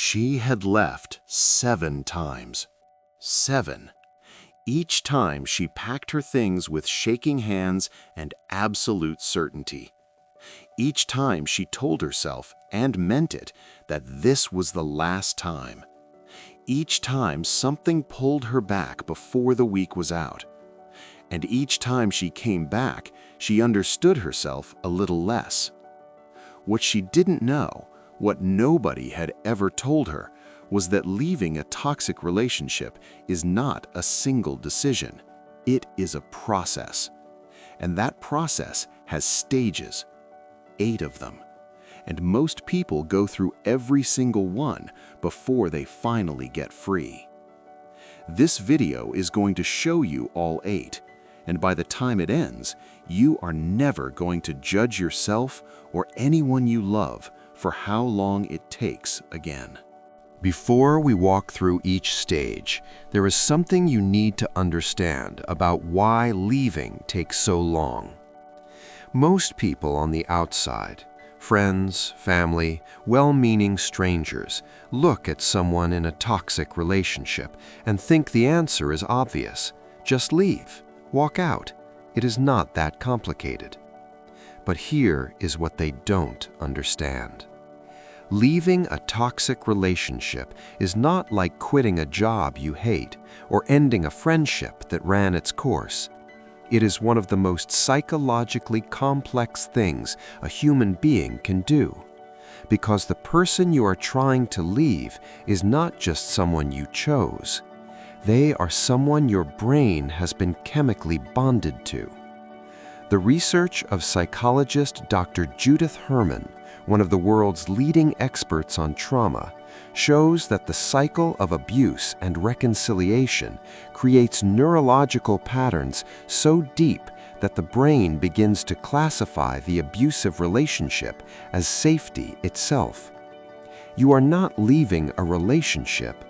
She had left 7 times. 7. Each time she packed her things with shaking hands and absolute certainty. Each time she told herself, and meant it, that this was the last time. Each time something pulled her back before the week was out. And each time she came back, she understood herself a little less. What she didn't know, what nobody had ever told her, was that leaving a toxic relationship is not a single decision. It is a process. And that process has stages, 8 of them. And most people go through every single one before they finally get free. This video is going to show you all 8, and by the time it ends, you are never going to judge yourself or anyone you love for how long it takes again. Before we walk through each stage, there is something you need to understand about why leaving takes so long. Most people on the outside, friends, family, well-meaning strangers, look at someone in a toxic relationship and think the answer is obvious. Just leave, walk out. It is not that complicated. But here is what they don't understand. Leaving a toxic relationship is not like quitting a job you hate or ending a friendship that ran its course. It is one of the most psychologically complex things a human being can do, because the person you are trying to leave is not just someone you chose. They are someone your brain has been chemically bonded to. The research of psychologist Dr. Judith Herman, one of the world's leading experts on trauma, shows that the cycle of abuse and reconciliation creates neurological patterns so deep that the brain begins to classify the abusive relationship as safety itself. You are not leaving a relationship.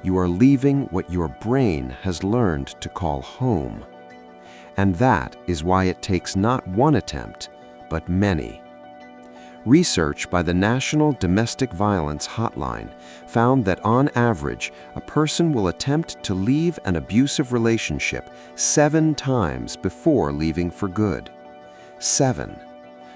You are leaving what your brain has learned to call home. And that is why it takes not one attempt, but many. Research by the National Domestic Violence Hotline found that on average, a person will attempt to leave an abusive relationship 7 times before leaving for good. 7.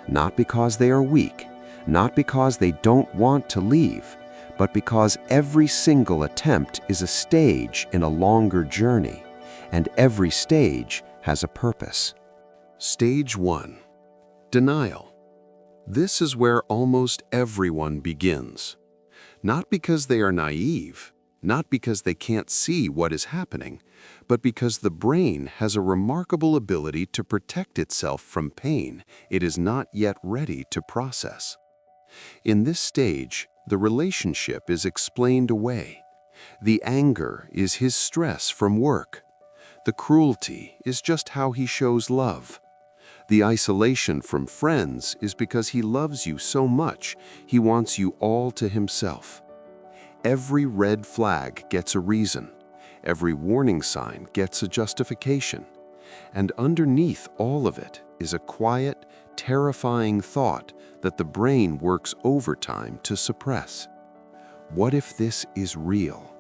Not because they are weak, not because they don't want to leave, but because every single attempt is a stage in a longer journey, and every stage has a purpose. Stage 1. Denial. This is where almost everyone begins. Not because they are naive, not because they can't see what is happening, but because the brain has a remarkable ability to protect itself from pain it is not yet ready to process. In this stage, the relationship is explained away. The anger is his stress from work. The cruelty is just how he shows love. The isolation from friends is because he loves you so much, he wants you all to himself. Every red flag gets a reason. Every warning sign gets a justification. And underneath all of it is a quiet, terrifying thought that the brain works overtime to suppress. What if this is real?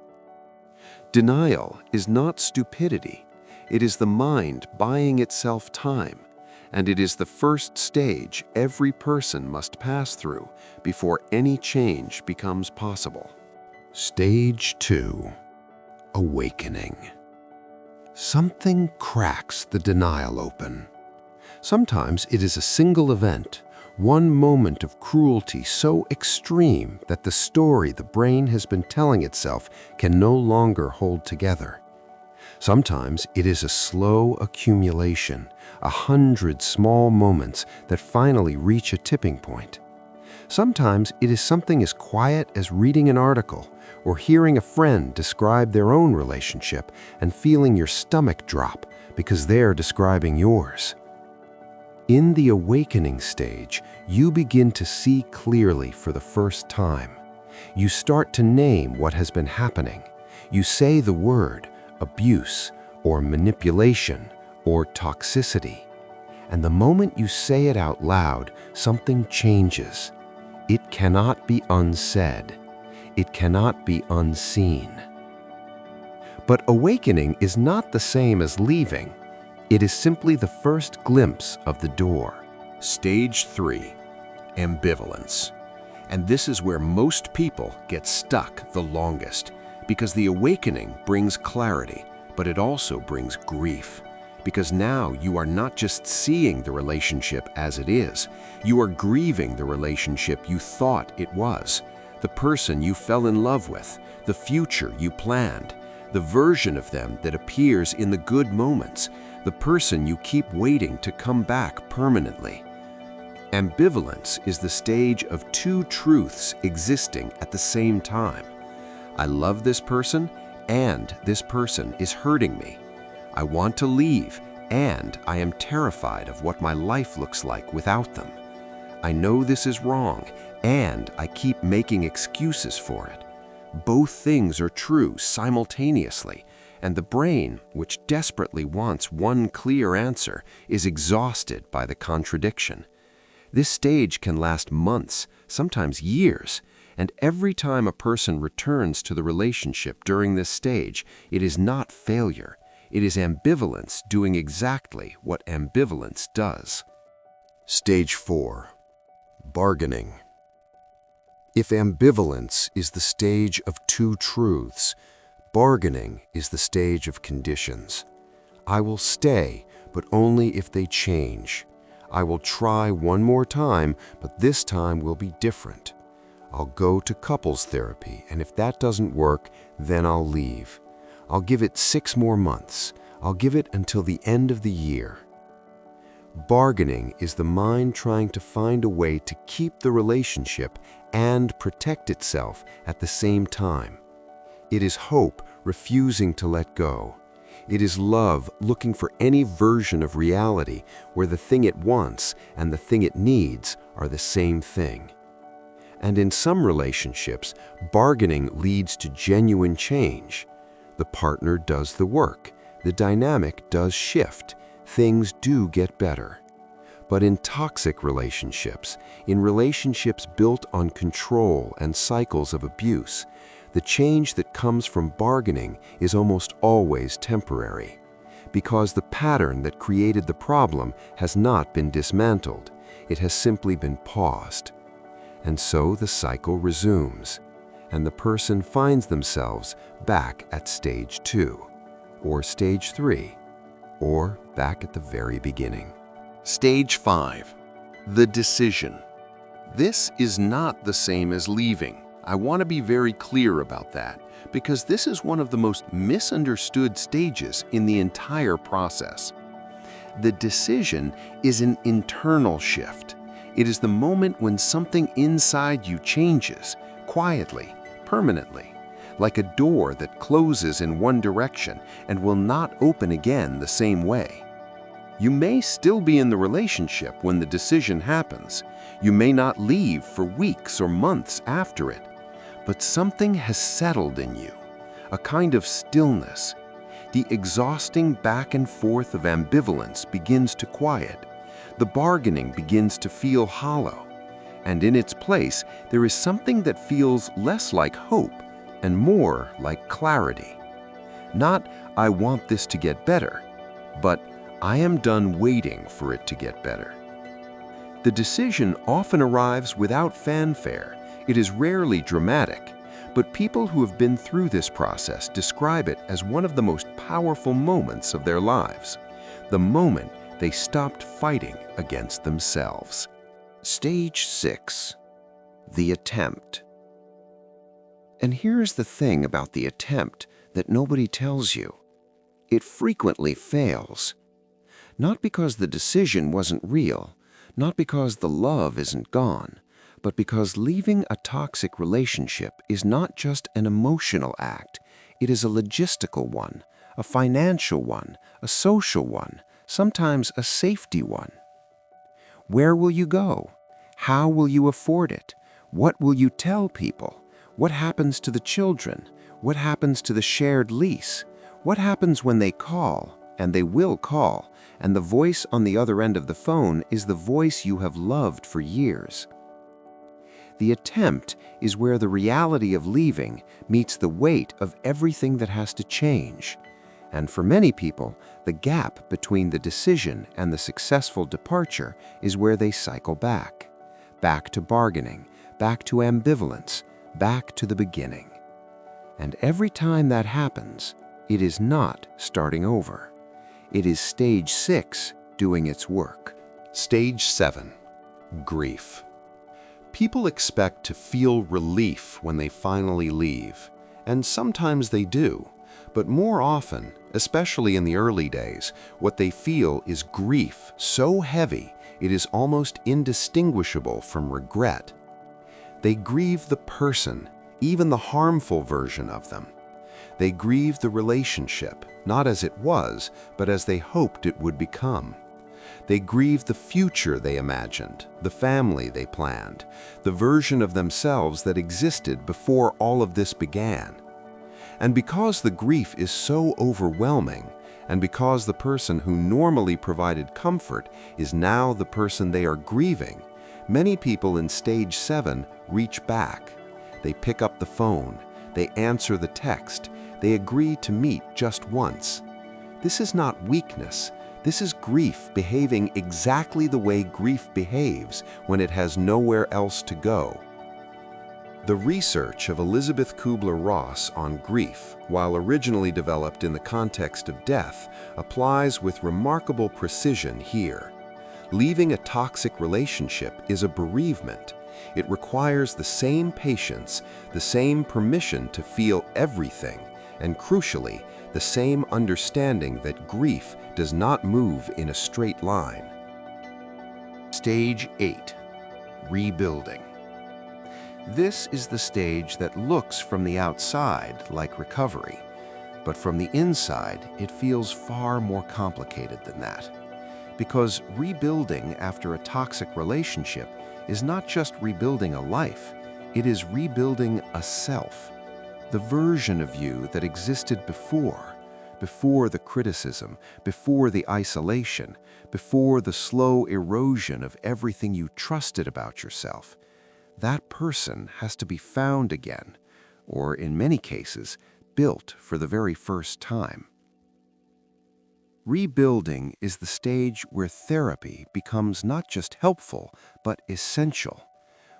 Denial is not stupidity. It is the mind buying itself time. And it is the first stage every person must pass through before any change becomes possible. Stage 2. Awakening. Something cracks the denial open. Sometimes it is a single event, one moment of cruelty so extreme that the story the brain has been telling itself can no longer hold together. Sometimes it is a slow accumulation, 100 small moments that finally reach a tipping point. Sometimes it is something as quiet as reading an article or hearing a friend describe their own relationship and feeling your stomach drop because they're describing yours. In the awakening stage, you begin to see clearly for the first time. You start to name what has been happening. You say the word abuse or manipulation or toxicity. And the moment you say it out loud, something changes. It cannot be unsaid. it cannot be unseen. But awakening is not the same as leaving. It is simply the first glimpse of the door. Stage 3, ambivalence. And this is where most people get stuck the longest, because the awakening brings clarity, but it also brings grief. Because now you are not just seeing the relationship as it is, you are grieving the relationship you thought it was, the person you fell in love with, the future you planned, the version of them that appears in the good moments, the person you keep waiting to come back permanently. Ambivalence is the stage of two truths existing at the same time. I love this person, and this person is hurting me. I want to leave, and I am terrified of what my life looks like without them. I know this is wrong, and I keep making excuses for it. Both things are true simultaneously, and the brain, which desperately wants one clear answer, is exhausted by the contradiction. This stage can last months, sometimes years, and every time a person returns to the relationship during this stage, it is not failure. It is ambivalence doing exactly what ambivalence does. Stage 4, bargaining. If ambivalence is the stage of two truths, bargaining is the stage of conditions. I will stay, but only if they change. I will try one more time, but this time will be different. I'll go to couples therapy, and if that doesn't work, then I'll leave. I'll give it 6 more months. I'll give it until the end of the year. Bargaining is the mind trying to find a way to keep the relationship and protect itself at the same time. It is hope refusing to let go. It is love looking for any version of reality where the thing it wants and the thing it needs are the same thing. And in some relationships, bargaining leads to genuine change. The partner does the work. The dynamic does shift. Things do get better. But in toxic relationships, in relationships built on control and cycles of abuse, the change that comes from bargaining is almost always temporary, because the pattern that created the problem has not been dismantled. It has simply been paused. And so the cycle resumes, and the person finds themselves back at stage 2, or stage 3, or back at the very beginning. Stage 5, the decision. This is not the same as leaving. I want to be very clear about that, because this is one of the most misunderstood stages in the entire process. The decision is an internal shift. It is the moment when something inside you changes, quietly, permanently, like a door that closes in one direction and will not open again the same way. You may still be in the relationship when the decision happens. You may not leave for weeks or months after it. But something has settled in you, a kind of stillness. The exhausting back and forth of ambivalence begins to quiet. The bargaining begins to feel hollow. And in its place, there is something that feels less like hope and more like clarity. Not, I want this to get better, but I am done waiting for it to get better. The decision often arrives without fanfare. It is rarely dramatic, but people who have been through this process describe it as one of the most powerful moments of their lives, the moment they stopped fighting against themselves. Stage 6, the attempt. And here's the thing about the attempt that nobody tells you. It frequently fails. Not because the decision wasn't real, not because the love isn't gone, but because leaving a toxic relationship is not just an emotional act, it is a logistical one, a financial one, a social one, sometimes a safety one. Where will you go? How will you afford it? What will you tell people? What happens to the children? What happens to the shared lease? What happens when they call, and they will call, and the voice on the other end of the phone is the voice you have loved for years? The attempt is where the reality of leaving meets the weight of everything that has to change. And for many people, the gap between the decision and the successful departure is where they cycle back. Back to bargaining, back to ambivalence, back to the beginning. And every time that happens, it is not starting over. It is stage 6 doing its work. Stage 7. Grief. People expect to feel relief when they finally leave, and sometimes they do. But more often, especially in the early days, what they feel is grief so heavy it is almost indistinguishable from regret. They grieve the person, even the harmful version of them. They grieve the relationship, not as it was, but as they hoped it would become. They grieve the future they imagined, the family they planned, the version of themselves that existed before all of this began. And because the grief is so overwhelming, and because the person who normally provided comfort is now the person they are grieving, many people in stage 7 reach back. They pick up the phone, they answer the text, they agree to meet just once. This is not weakness. This is grief behaving exactly the way grief behaves when it has nowhere else to go. The research of Elizabeth Kubler-Ross on grief, while originally developed in the context of death, applies with remarkable precision here. Leaving a toxic relationship is a bereavement. It requires the same patience, the same permission to feel everything, and crucially, the same understanding that grief does not move in a straight line. Stage 8. Rebuilding. This is the stage that looks from the outside like recovery, but from the inside it feels far more complicated than that. Because rebuilding after a toxic relationship is not just rebuilding a life, it is rebuilding a self, the version of you that existed before the criticism, before the isolation, before the slow erosion of everything you trusted about yourself. That person has to be found again, or in many cases, built for the very first time. Rebuilding is the stage where therapy becomes not just helpful, but essential,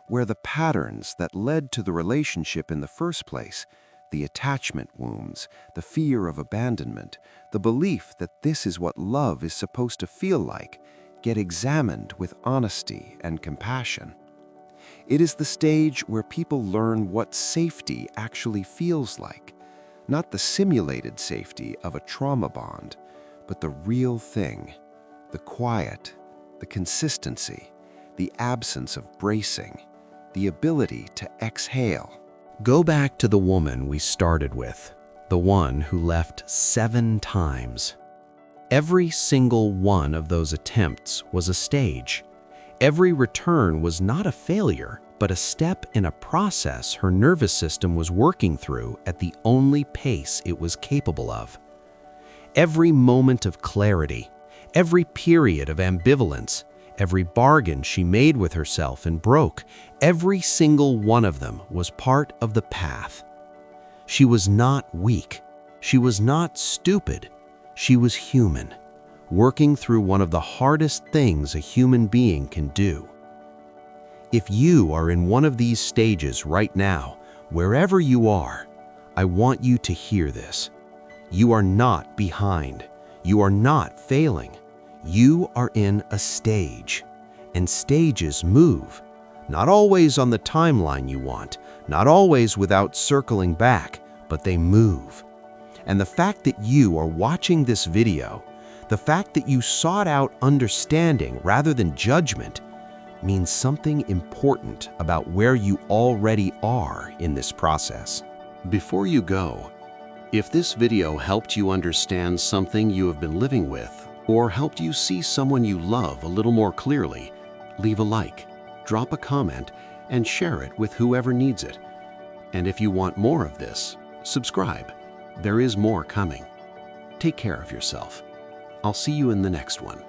where the patterns that led to the relationship in the first place, the attachment wounds, the fear of abandonment, the belief that this is what love is supposed to feel like, get examined with honesty and compassion. It is the stage where people learn what safety actually feels like, not the simulated safety of a trauma bond, but the real thing, the quiet, the consistency, the absence of bracing, the ability to exhale. Go back to the woman we started with, the one who left 7 times. Every single one of those attempts was a stage. Every return was not a failure, but a step in a process her nervous system was working through at the only pace it was capable of. Every moment of clarity, every period of ambivalence, every bargain she made with herself and broke, every single one of them was part of the path. She was not weak. She was not stupid. She was human, working through one of the hardest things a human being can do. If you are in one of these stages right now, wherever you are, I want you to hear this. You are not behind. You are not failing. You are in a stage, and stages move, not always on the timeline you want, not always without circling back, but they move. And the fact that you are watching this video, the fact that you sought out understanding rather than judgment, means something important about where you already are in this process. Before you go, if this video helped you understand something you have been living with, or helped you see someone you love a little more clearly, leave a like, drop a comment, and share it with whoever needs it. And if you want more of this, subscribe. There is more coming. Take care of yourself. I'll see you in the next one.